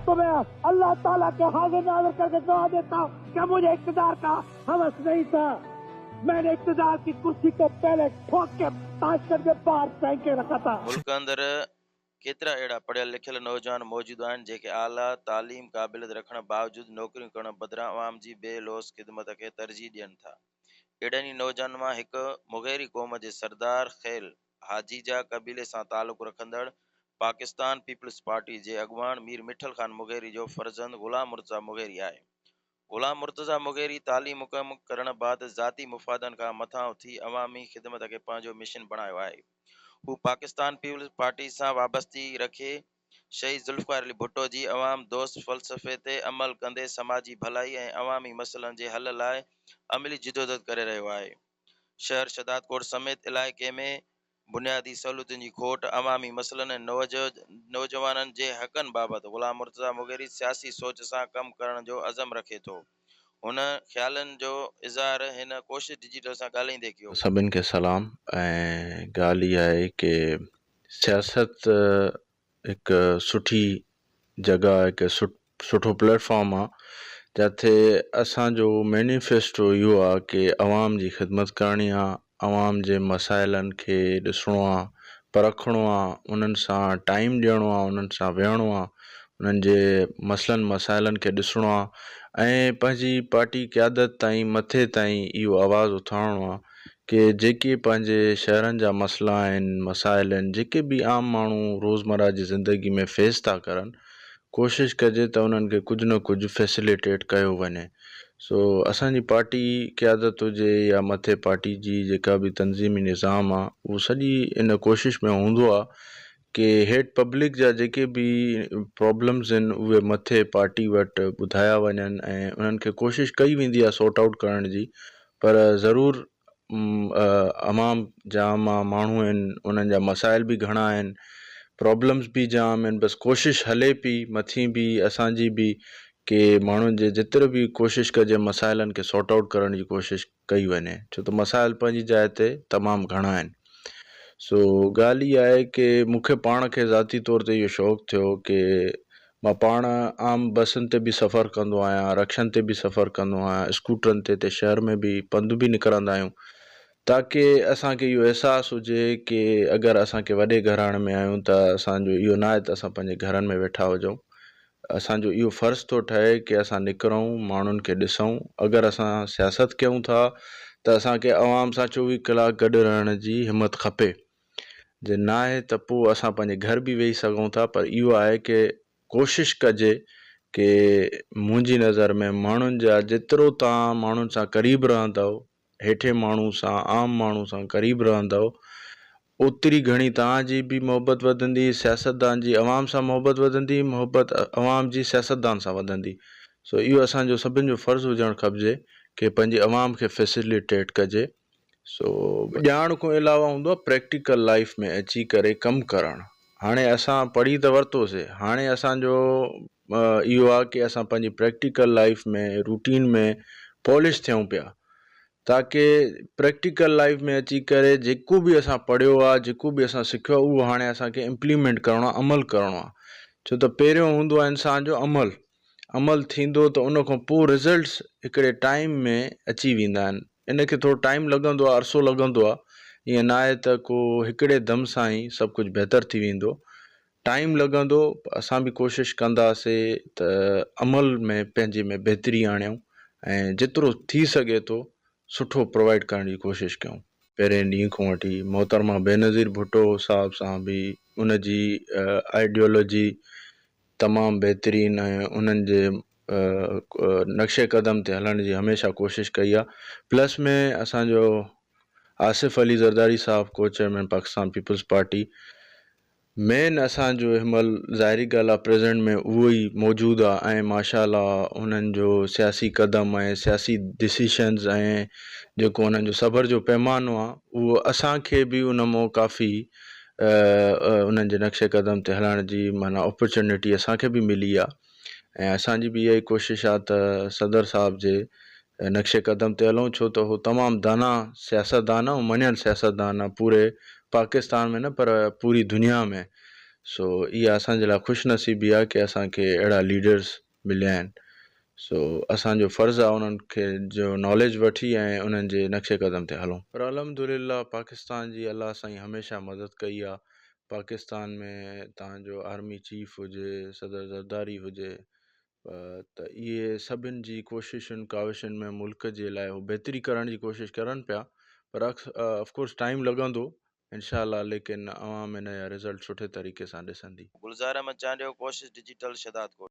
तो मैं अल्लाह ताला के हाजिर नाज़िर करके दुआ देता हूँ कि मुझे इक़्तिदार का हवस नहीं था। मैंने इक़्तिदार की कुर्सी को पहले ठोक के ताशकंद के बाहर फेंक के रखा था। मुल्क अंदर केतिरा अहिड़ा पढ़ियल लिखियल नौजवान मौजूद आहिनि जेके आला तालीम क़ाबिलियत रखण बावजूद नौकरियूं करण बदिरां अवाम जी बेलोस ख़िदमत खे तरजीह ॾियनि था। अहिड़नि ई नौजवाननि मां हिकु मुग़ैरी क़ौम जे सरदार ख़ैल हाजीजा क़बीले सां तालुक़ु रखंदड़ पाकिस्तान पीपल्स पार्टी जे अॻुवान मीर मिठल ख़ान मुग़ैरी जो फ़र्ज़ंद ग़ुलाम मुर्तज़ा मुग़ैरी आहे। ग़ुलाम मुर्तज़ा मुग़ैरी तालीम मुकमल करण बाद ज़ाती मुफ़ादनि खां मथां उथी अवामी ख़िदमत खे पंहिंजो मिशन बणायो आहे। हू पाकिस्तान पीपल्स पार्टी सां वाबस्ती रखे शहीद ज़ुल्फ़िकार अली भुट्टो जी अवाम दोस्त फ़लसफ़े ते अमल कंदे समाजी भलाई ऐं अवामी मसइलनि जे हल लाइ अमली जिदोजहद करे रहियो आहे। शहर शदादकोट समेत इलाइक़े में बुनियादी सहूलियतुनि जी खोट, अवामी मसइलनि ऐं नौजवाननि जे हक़नि बाबति ग़ुलाम मुर्तज़ा मुग़ैरी सियासी सोच सां कमु करण जो अज़म रखे थो। हुन ख़्यालनि जो इज़हार हिन कोशिश डिजिटल सां ॻाल्हाईंदे कयो। सभिनि खे सलाम। ऐं ॻाल्हि इहा आहे की सियासत हिकु सुठी जॻह, हिकु सुठो प्लेटफॉर्म आहे जिथे असांजो मैनिफेस्टो इहो आहे की अवाम जी ख़िदमत करणी आहे, अवाम जे मसाइलनि खे ॾिसणो आहे, परखिणो आहे, उन्हनि सां टाइम ॾियणो आहे, उन्हनि सां विहणो आहे, उन्हनि जे मसइलनि मसाइलनि खे ॾिसणो आहे ऐं पंहिंजी पार्टी क़यादत ताईं मथे ताईं इहो आवाज़ु उथारिणो आहे कि जेके पंहिंजे शहरनि जा मसइला आहिनि, मसाइल आहिनि, जेके बि आम माण्हू रोज़मर्रा जी ज़िंदगी में फेस था करनि, कोशिशि कजे त उन्हनि खे कुझु न कुझु फैसिलिटेट कयो वञे। सो असांजी पार्टी क़यादत हुजे या मथे पार्टी जी जेका बि तंज़ीमी निज़ाम आहे, उहो सॼी इन कोशिशि में हूंदो आहे कि हेठि पब्लिक जा जेके बि प्रॉब्लम्स आहिनि उहे मथे पार्टी वटि ॿुधाया वञनि ऐं उन्हनि खे कोशिशि कई वेंदी आहे सॉर्ट आउट करण जी। पर ज़रूरु अवाम जाम माण्हू आहिनि, उन्हनि जा मसाइल बि घणा आहिनि, प्रॉब्लम्स बि जाम आहिनि। बसि कोशिशि हले पई मथीं बि असांजी बि कि माण्हुनि जे जेतिरे बि कोशिशि कजे मसाइलनि खे सॉर्ट आउट करण जी कोशिशि कई वञे, छो त मसाइल पंहिंजी जाइ ते तमामु घणा आहिनि। सो ॻाल्हि इहा आहे कि मूंखे पाण खे ज़ाती तौर ते इहो शौक़ु थियो कि मां पाण आम बसुनि ते बि सफ़रु कंदो आहियां, रक्षनि ते बि सफ़रु कंदो आहियां, स्कूटरनि ते शहर में बि पंधु बि निकिरंदा आहियूं, ताकी असांखे इहो अहसासु हुजे कि अगरि असांखे वॾे घराणे में आहियूं त असांजो इहो न आहे त असां पंहिंजे घरनि में वेठा हुजूं। असांजो इहो फ़र्ज़ु थो ठहे कि असां निकिरूं, माण्हुनि खे ॾिसूं। अगरि असां सियासत कयूं था त असांखे अवाम सां 24 कलाक गॾु रहण जी हिमत खपे। जे न आहे त पोइ असां पंहिंजे घर बि वेही सघूं था, पर इहो आहे कि कोशिशि कजे कि मुंहिंजी नज़र में माण्हुनि जा जेतिरो तव्हां माण्हुनि सां क़रीब रहंदव, हेठे माण्हू सां, आम माण्हू सां क़रीब रहंदव, ओतिरी घणी तव्हांजी बि मोहबत वधंदी, सियासतदान जी अवाम सां मोहबत वधंदी, मोहबत अवाम जी सियासतदान सां वधंदी। सो इहो असांजो सभिनि जो फ़र्ज़ु हुजणु खपिजे कि पंहिंजे अवाम खे फैसिलिटेट कजे। सो ॼाण खां अलावा हूंदो आहे प्रैक्टिकल लाइफ में अची करे कमु करणु। हाणे असां पढ़ी त वरितोसीं, हाणे असांजो इहो आहे कि असां पंहिंजी प्रैक्टिकल लाइफ में, रूटीन में पॉलिश थियूं पिया, ताकी प्रैक्टिकल लाइफ में अची करे जेको बि असां पढ़ियो आहे, जेको बि असां सिखियो आहे, उहो हाणे असांखे इम्प्लीमेंट करिणो आहे, अमल करिणो आहे। छो त पहिरियों हूंदो आहे इंसान जो अमल थींदो त उन खां पोइ रिज़ल्ट्स हिकिड़े टाइम में अची वेंदा आहिनि। इनखे थोरो टाइम लॻंदो आहे, अरसो लॻंदो आहे, ईअं न आहे त को हिकिड़े दम सां ई सभु कुझु बहितरु थी वेंदो, टाइम लॻंदो। असां बि कोशिशि कंदासीं त अमल में पंहिंजे में बहितरी आणियूं ऐं जेतिरो थी सघे थो सुठो प्रोवाइड करण जी कोशिशि कयूं। पहिरें ॾींहं खां वठी मोहतरमा बेनज़ीर भुट्टो साहब सां बि उनजी आइडियोलॉजी तमामु बहितरीनु ऐं उन्हनि जे नक्शे क़दम ते हलण जी हमेशह कोशिशि कई आहे। प्लस में असांजो आसिफ़ अली ज़रदारी साहब को चेयरमैन पाकिस्तान पीपल्स पार्टी मेन असांजो हिनमहिल ज़ाहिरी ॻाल्हि आहे प्रेज़ेंट में उहो ई मौजूदु आहे ऐं माशाअल्लाह उन्हनि जो सियासी क़दम ऐं सियासी डिसीशन्स ऐं जेको उन्हनि जो सब्र जो पैमानो आहे, उहो असांखे बि उन मां काफ़ी उन्हनि जे नक्शे क़दम ते हलण जी माना अपॉर्चुनिटी असांखे बि मिली आहे। ऐं असांजी बि इहा ई कोशिशि आहे त सदर साहब जे नक्शे क़दम ते हलूं, छो त उहो तमामु दाना सियासतदान ऐं मञियल सियासतदान आहे पूरे पाकिस्तान में न पर पूरी दुनिया में। सो इहा असांजे लाइ ख़ुशनसीबी आहे की असांखे अहिड़ा लीडर्स मिलिया आहिनि। सो असांजो फ़र्ज़ु आहे उन्हनि खे जो नॉलेज वठी ऐं उन्हनि जे नक्शे क़दम ते हलूं। पर अल्हम्दुलिल्लाह पाकिस्तान जी अलाह साईं हमेशह मदद कई आहे। पाकिस्तान में तव्हांजो आर्मी चीफ हुजे, सदर ज़रदारी हुजे, त इहे सभिनि जी कोशिशुनि काविशुनि में मुल्क जे लाइ उहे बहितरी करण जी कोशिशि करनि पिया। पर ऑफकोर्स टाइम लॻंदो इंशाअल्लाह, लेकिन अवाम हिन जा रिज़ल्ट सुठे तरीक़े सां ॾिसंदी। गुलज़ार अहमद चांडियो, कोशिश डिजिटल शदात कोट।